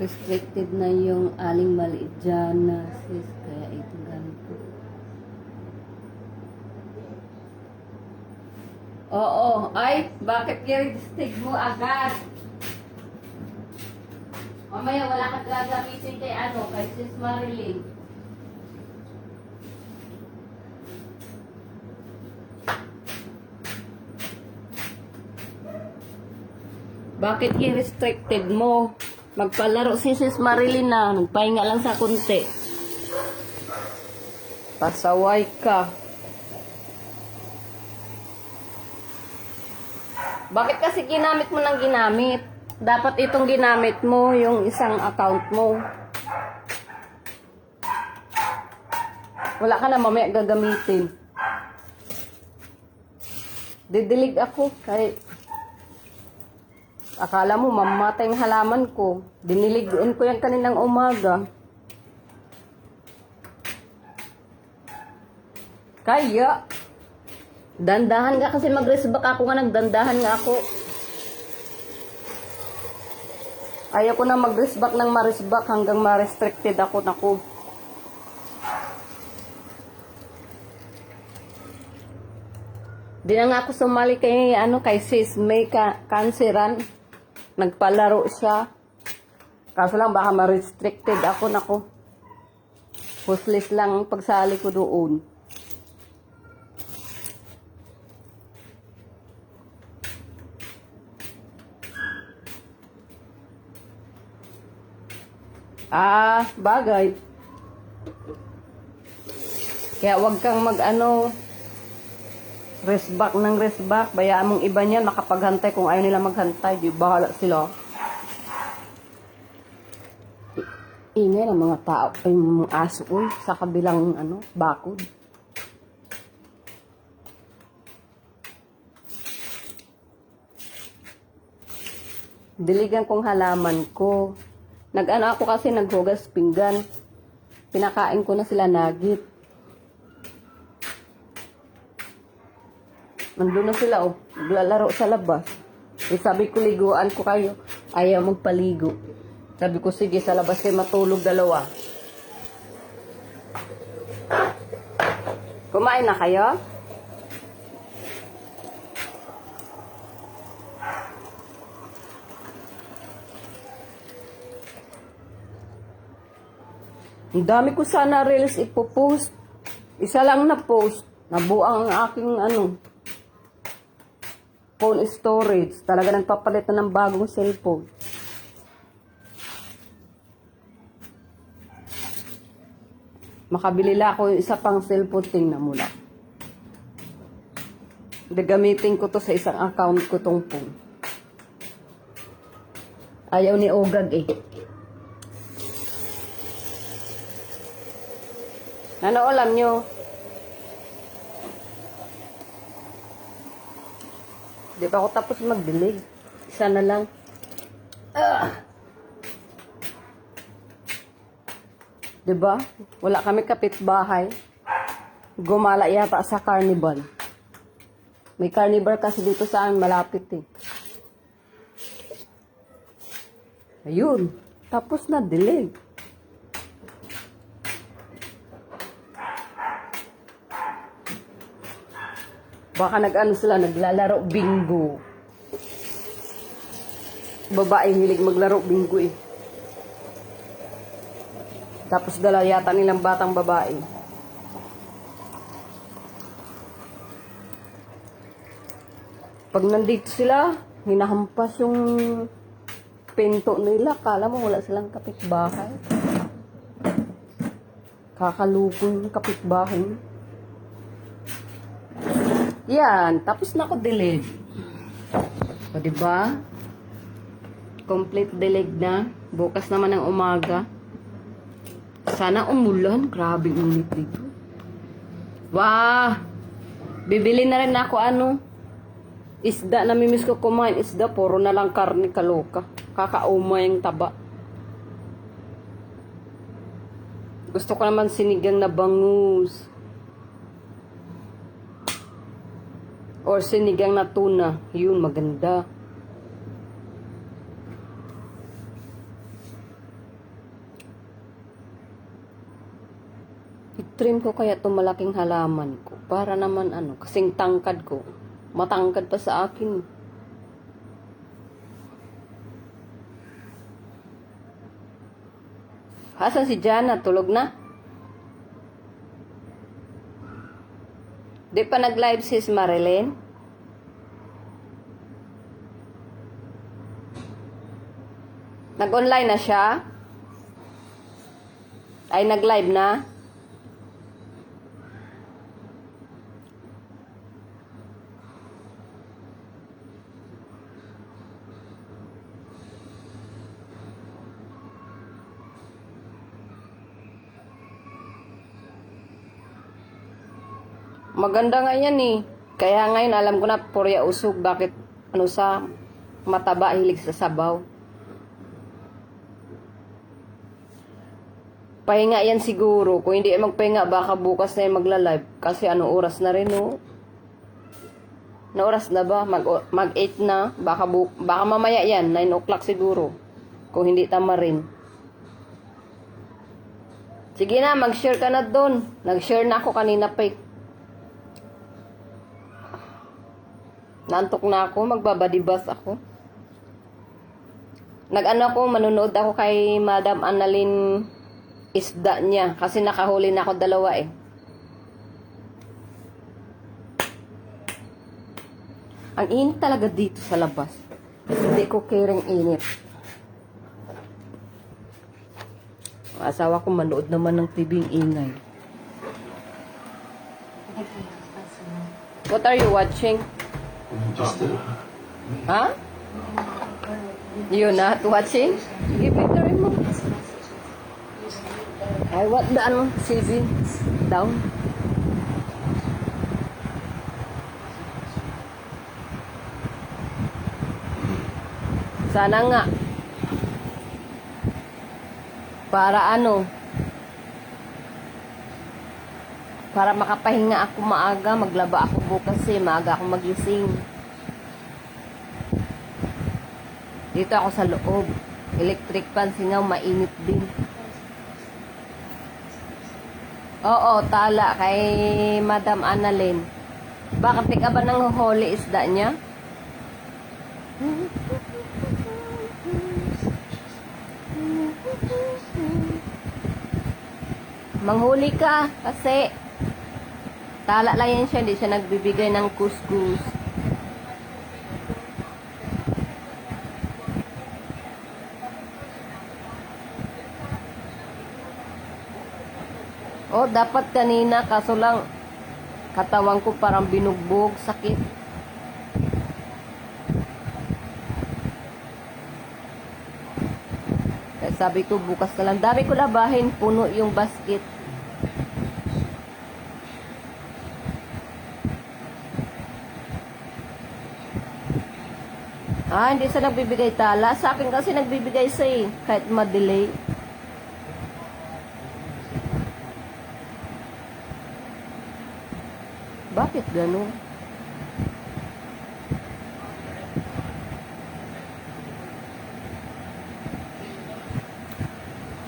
Restricted na yung aling maliit dyan na sis. Kaya ito ganito. Oo. Ay, bakit i-restrict mo agad? Mamaya wala ka gagamitin kay kay sis Marilyn. Bakit i-restricted mo? Magpalaro si sis Marilyn na. Nagpahinga lang sa kunti. Pasaway ka. Bakit kasi ginamit mo ng ginamit? Dapat itong ginamit mo, yung isang account mo. Wala ka na mamaya gagamitin. Didilig ako. Kaya akala mo mamatay yung halaman ko. Diniligan ko yan kaninang umaga. Kaya dandahan nga kasi mag-resback ako nga, nagdandahan nga ako. Ayaw ko na mag-resback ng ma-resback hanggang ma-restricted ako. Naku. Di na nga ako sumali kay, kay sis May Kanseran. Nagpalaro siya. Kaso lang baka ma-restricted ako. Naku. Hustless lang ang pagsali ko doon. Bagay. Kaya wag kang resback ng resback. Bayaan mong iba niyan makapaghantay kung ayaw nila maghantay. Di bahala sila. Ingay ng mga tao. Ay, mga aso. Sa kabilang bakod. Diligan kong halaman ko. Ako kasi naghugas pinggan. Pinakain ko na sila nugget. Nandun na sila naglalaro sa labas. Sabi ko liguan ko kayo. Ayaw magpaligo. Sabi ko sige sa labas kayo matulog dalawa. Kumain na kayo? Ang dami ko sana reels ipopost. Isa lang na post. Nabuang ang aking phone storage. Talaga nagpapalit na ng bagong cellphone. Makabili lang ako yung isa pang cellphone. Tingnan mo lang. Gagamitin ko to sa isang account ko tong phone. Ayaw ni Ogag Ano alam nyo? Di ba ako tapos magdilig? Isa na lang. Di ba? Wala kami kapitbahay. Gumala yata sa carnival. May carnival kasi dito sa amin malapit Ayun. Tapos na dilig. Baka sila, naglalaro bingo. Babae hilig maglaro bingo Tapos dala yata nilang batang babae. Pag nandito sila, hinahampas yung pinto nila. Kala mo wala silang kapitbahay. Kakalugo yung kapitbahay. Yan, tapos na ako dilig. O, diba? Complete dilig na. Bukas naman ng umaga. Sana umulan. Grabe init dito. Wah! Bibili na rin ako isda. Namimiss ko kumain isda. Puro na lang karne, kaloka. Kakauma yung taba. Gusto ko naman sinigang na bangus. Or sinigang na tuna. Yun, maganda. trim ko kaya itong malaking halaman ko. Para naman ano, kasing tangkad ko. Matangkad pa sa akin. Hasan si Jana? Tulog na? Di pa nag-live sis Marilyn? Nag-online na siya? Ay, nag-live na? Maganda nga yan eh. Kaya ngayon alam ko na purya usog. Bakit ano sa mataba hilig sa sabaw. Pahinga yan siguro. Kung hindi magpahinga baka bukas na yung magla-live. Kasi ano oras na rin oh. Na oras na ba? Mag 8 na. Baka mamaya yan. 9 o'clock siguro. Kung hindi tama rin. Sige na, mag-share ka na doon. Nag-share na ako kanina pa eh. Naantok na ako, magbabadibas ako. Nag-ano ako, manunood ako kay Madam Annalyn isda niya. Kasi nakahuli na ako 2 eh. Ang init talaga dito sa labas. Hindi ko caring init. Ang asawa ko manood naman ng TV ingay. What are you watching? Huh? You're not watching? Give it to him. I want the CV down. Sana nga. Para ano? Para makapahinga ako maaga, maglaba ako bukas eh, maaga ako magising. Dito ako sa loob. Electric fan, singaw, mainit din. Oo, tala kay Madam Annalyn. Bakit di ka ba nang huli isda niya? Manghuli ka kasi tala lang yan siya, hindi siya nagbibigay ng kuskus. Oh, dapat kanina, kaso lang katawan ko parang binugbog, sakit. Kaya sabi ko bukas na lang. Dami ko labahin, puno yung basket. Ah, hindi siya nagbibigay tala. Sa akin kasi nagbibigay siya eh, kahit ma-delay. Bakit gano'n?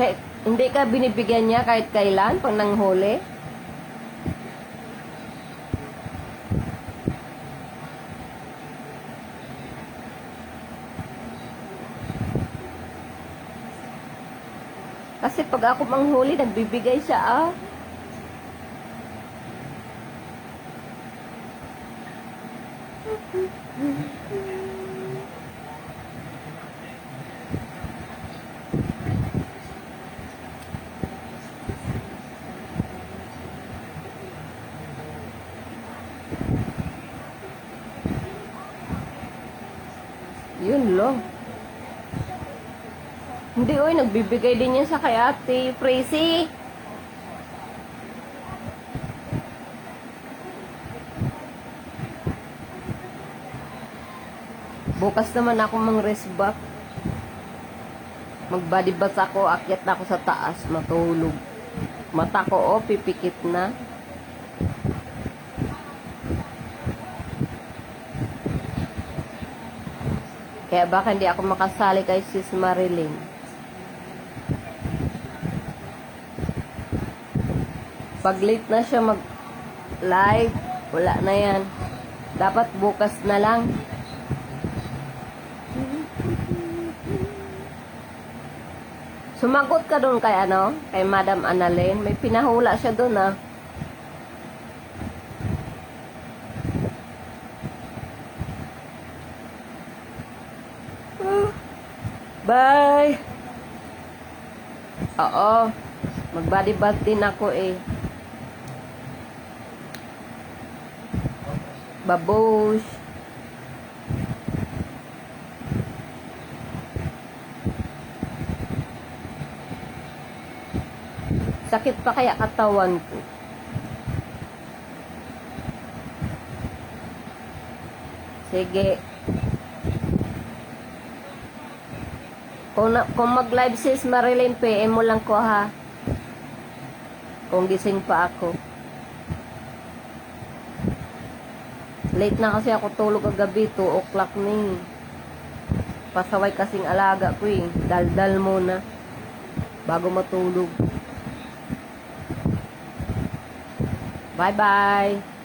Kahit, hindi ka binibigyan niya kahit kailan pag nanghuli? Kasi pag ako manghuli, nagbibigay siya ah. Yun lang. Hindi, oy, nagbibigay din yan sa kay Ate Tracy. Bukas naman ako mang-rest back. Mag-body bath ako, akyat na ako sa taas, matulog. Mata ko, oh, pipikit na. Kaya baka hindi ako makasali kay Sis Marilyn. Pag late na siya mag live, wala na yan. Dapat bukas na lang. Sumagot ka doon kay ano, kay Madam Annalyn. May pinahula siya doon ah. Bye! Oo. Mag-body bath din ako eh. Babush. Sakit pa kaya katawan ko. Sige. Kung mag-live sis Marilyn, PM mo lang ko ha. Kung gising pa ako. Late na kasi ako tulog kagabi, 2 o'clock ni. Pasaway kasing alaga ko eh. Daldal muna. Bago matulog. Bye-bye.